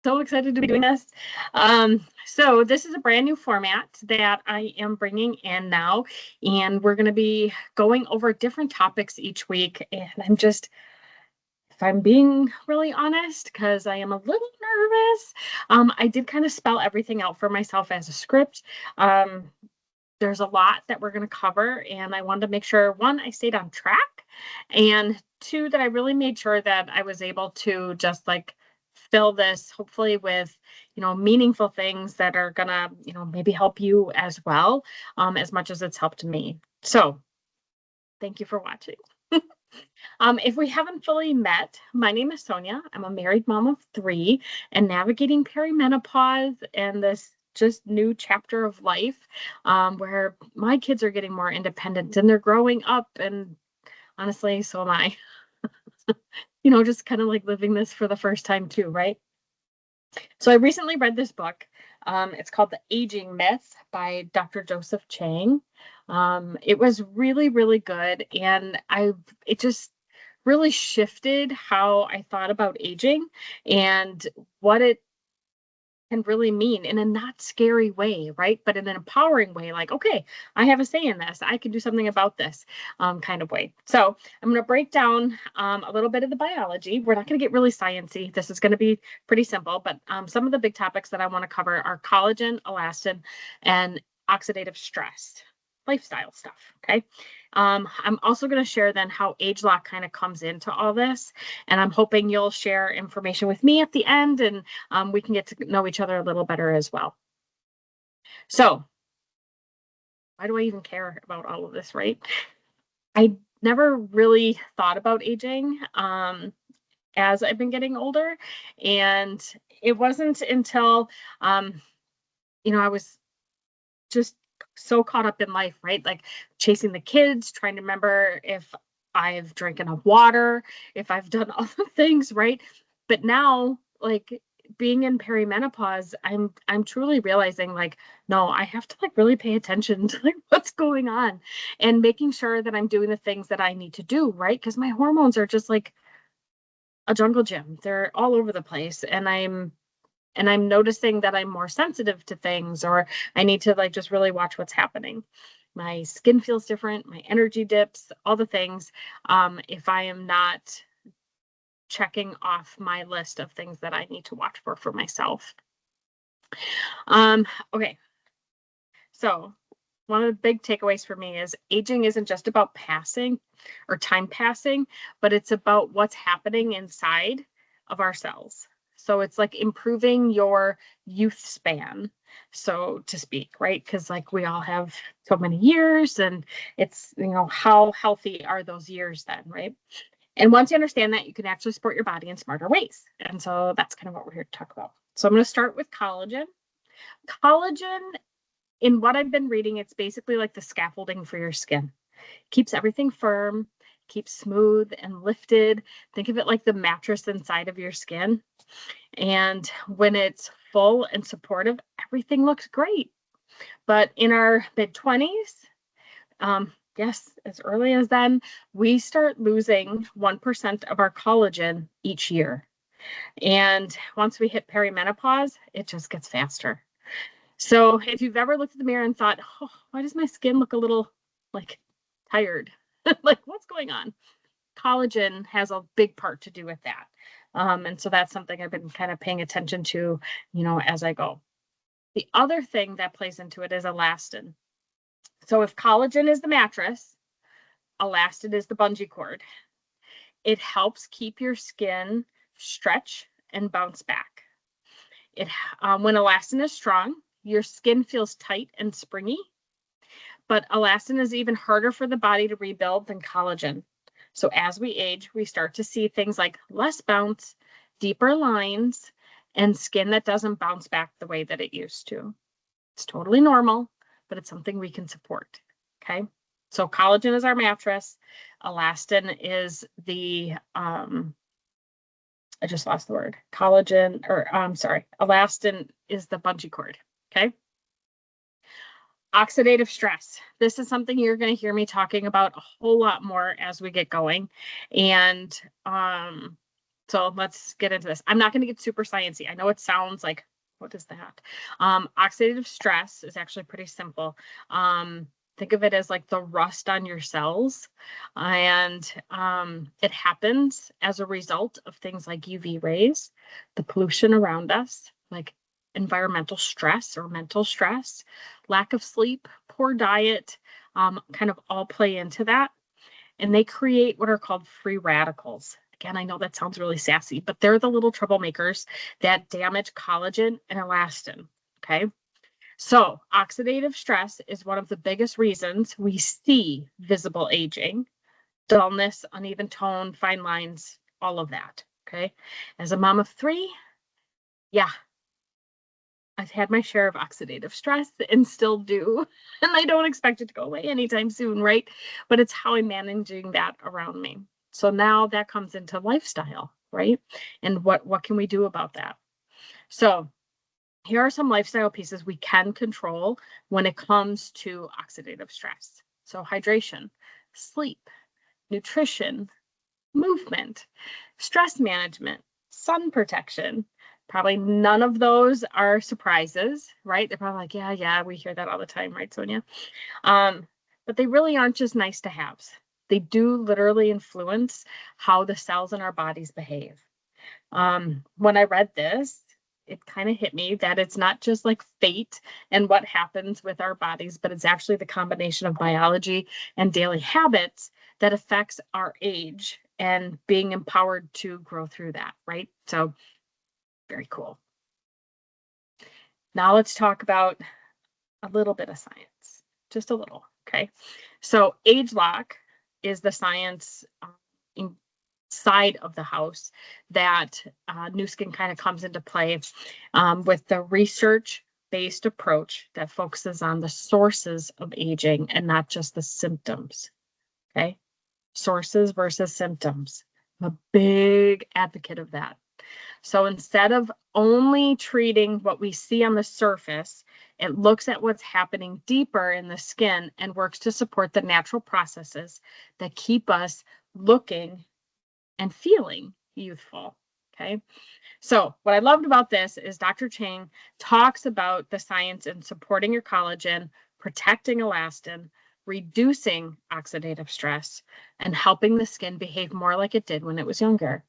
So excited to be doing this. So this is a brand new format that I am bringing in now, and we're going to be going over different topics each week. And if I'm being really honest, because I am a little nervous, I did kind of spell everything out for myself as a script. There's a lot that we're going to cover, and I wanted to make sure, one, I stayed on track, and two, that I really made sure that I was able to just like fill this hopefully with meaningful things that are gonna maybe help you as well, as much as it's helped me. So thank you for watching. If we haven't fully met, my name is Sonia. I'm a married mom of three and navigating perimenopause and this just new chapter of life, where my kids are getting more independent and they're growing up. And honestly, so am I. Just kind of like living this for the first time too, right? So I recently read this book. It's called The Aging Myth by Dr. Joseph Chang. It was really, really good. And it just really shifted how I thought about aging and what it can really mean in a not scary way, right? But in an empowering way, like, okay, I have a say in this. I can do something about this, kind of way. So I'm going to break down a little bit of the biology. We're not going to get really sciencey. This is going to be pretty simple, but some of the big topics that I want to cover are collagen, elastin, and oxidative stress, lifestyle stuff. Okay. I'm also going to share then how ageLOC kind of comes into all this. And I'm hoping you'll share information with me at the end, and we can get to know each other a little better as well. So why do I even care about all of this, right? I never really thought about aging as I've been getting older. And it wasn't until, I was just so caught up in life, right? Like chasing the kids, trying to remember if I've drank enough water, if I've done all the things, right? But now, like being in perimenopause, I'm truly realizing like, no, I have to like really pay attention to like what's going on and making sure that I'm doing the things that I need to do, right? Because my hormones are just like a jungle gym. They're all over the place. And I'm noticing that I'm more sensitive to things, or I need to like just really watch what's happening. My skin feels different, my energy dips, all the things. If I am not checking off my list of things that I need to watch for myself. Okay. So one of the big takeaways for me is aging isn't just about passing or time passing, but it's about what's happening inside of our cells. So it's like improving your youth span, so to speak, right? Because like we all have so many years, and it's, how healthy are those years then, right? And once you understand that, you can actually support your body in smarter ways. And so that's kind of what we're here to talk about. So I'm going to start with collagen. Collagen, in what I've been reading, it's basically like the scaffolding for your skin. Keeps everything firm, keeps smooth and lifted. Think of it like the mattress inside of your skin. And when it's full and supportive, everything looks great. But in our mid-20s, yes, as early as then, we start losing 1% of our collagen each year. And once we hit perimenopause, it just gets faster. So if you've ever looked at the mirror and thought, oh, why does my skin look a little like tired? Like what's going on? Collagen has a big part to do with that. And so that's something I've been kind of paying attention to, as I go. The other thing that plays into it is elastin. So if collagen is the mattress, elastin is the bungee cord. It helps keep your skin stretch and bounce back. When elastin is strong, your skin feels tight and springy, but elastin is even harder for the body to rebuild than collagen. So as we age, we start to see things like less bounce, deeper lines, and skin that doesn't bounce back the way that it used to. It's totally normal, but it's something we can support. Okay. So collagen is our mattress. Elastin is the, I just lost the word. Collagen, or I'm sorry, elastin is the bungee cord. Okay. Oxidative stress. This is something you're going to hear me talking about a whole lot more as we get going. And So let's get into this. I'm not going to get super sciencey. I know it sounds like, what is that? Oxidative stress is actually pretty simple. Think of it as like the rust on your cells. And it happens as a result of things like UV rays, the pollution around us, like environmental stress or mental stress, lack of sleep, poor diet, kind of all play into that. And they create what are called free radicals. Again, I know that sounds really sassy, but they're the little troublemakers that damage collagen and elastin. Okay. So, oxidative stress is one of the biggest reasons we see visible aging, dullness, uneven tone, fine lines, all of that. Okay. As a mom of three, yeah, I've had my share of oxidative stress and still do. And I don't expect it to go away anytime soon, right? But it's how I'm managing that around me. So now that comes into lifestyle, right? And what can we do about that? So here are some lifestyle pieces we can control when it comes to oxidative stress. So hydration, sleep, nutrition, movement, stress management, sun protection. Probably none of those are surprises, right? They're probably like, yeah, we hear that all the time, right, Sonia? But they really aren't just nice to haves. They do literally influence how the cells in our bodies behave. When I read this, it kind of hit me that it's not just like fate and what happens with our bodies, but it's actually the combination of biology and daily habits that affects our age and being empowered to grow through that, right? So very cool. Now let's talk about a little bit of science, just a little, okay? So ageLOC is the science side of the house that Nu Skin kind of comes into play with the research-based approach that focuses on the sources of aging and not just the symptoms, okay? Sources versus symptoms. I'm a big advocate of that. So instead of only treating what we see on the surface, it looks at what's happening deeper in the skin and works to support the natural processes that keep us looking and feeling youthful. Okay. So what I loved about this is Dr. Chang talks about the science in supporting your collagen, protecting elastin, reducing oxidative stress, and helping the skin behave more like it did when it was younger.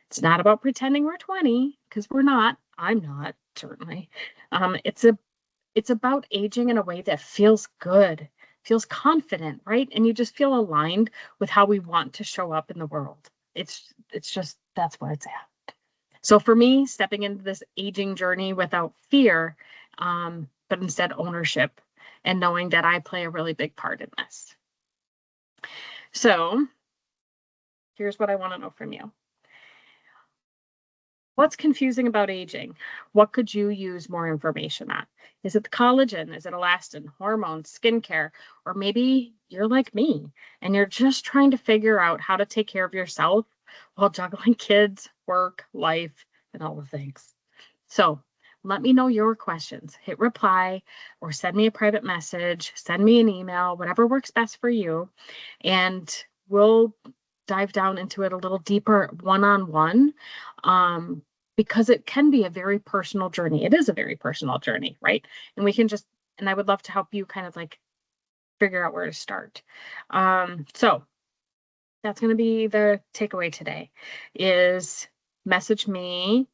It's not about pretending we're 20, because we're not. I'm not, certainly. It's about aging in a way that feels good, feels confident, right? And you just feel aligned with how we want to show up in the world. It's just, that's where it's at. So for me, stepping into this aging journey without fear, but instead ownership and knowing that I play a really big part in this. So here's what I want to know from you. What's confusing about aging? What could you use more information on? Is it the collagen? Is it elastin, hormones, skincare? Or maybe you're like me and you're just trying to figure out how to take care of yourself while juggling kids, work, life, and all the things. So let me know your questions. Hit reply or send me a private message, send me an email, whatever works best for you. And we'll dive down into it a little deeper one-on-one. Because it can be a very personal journey. It is a very personal journey, right? And we can just, and I would love to help you kind of like figure out where to start. So that's going to be the takeaway today is message me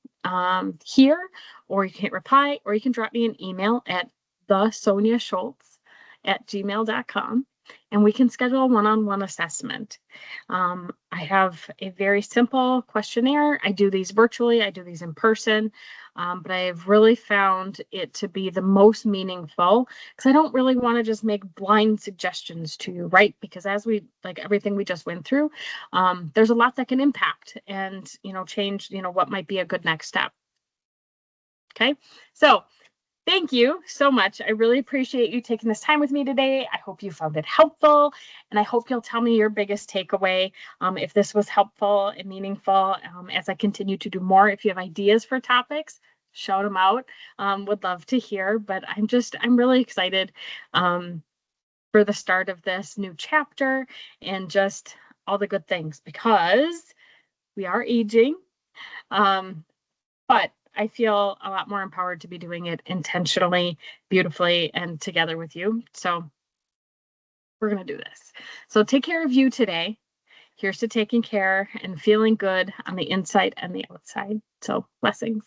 here, or you can reply, or you can drop me an email at thesoniaschultz@gmail.com. And we can schedule a one-on-one assessment. I have a very simple questionnaire. I do these virtually, I do these in person, but I've really found it to be the most meaningful because I don't really want to just make blind suggestions to you, right? Because as we, like everything we just went through, there's a lot that can impact and, change, what might be a good next step. Okay, so thank you so much. I really appreciate you taking this time with me today. I hope you found it helpful, and I hope you'll tell me your biggest takeaway if this was helpful and meaningful as I continue to do more. If you have ideas for topics, shout them out. Would love to hear, but I'm really excited for the start of this new chapter and just all the good things because we are aging. But I feel a lot more empowered to be doing it intentionally, beautifully, and together with you. So we're going to do this. So take care of you today. Here's to taking care and feeling good on the inside and the outside. So blessings.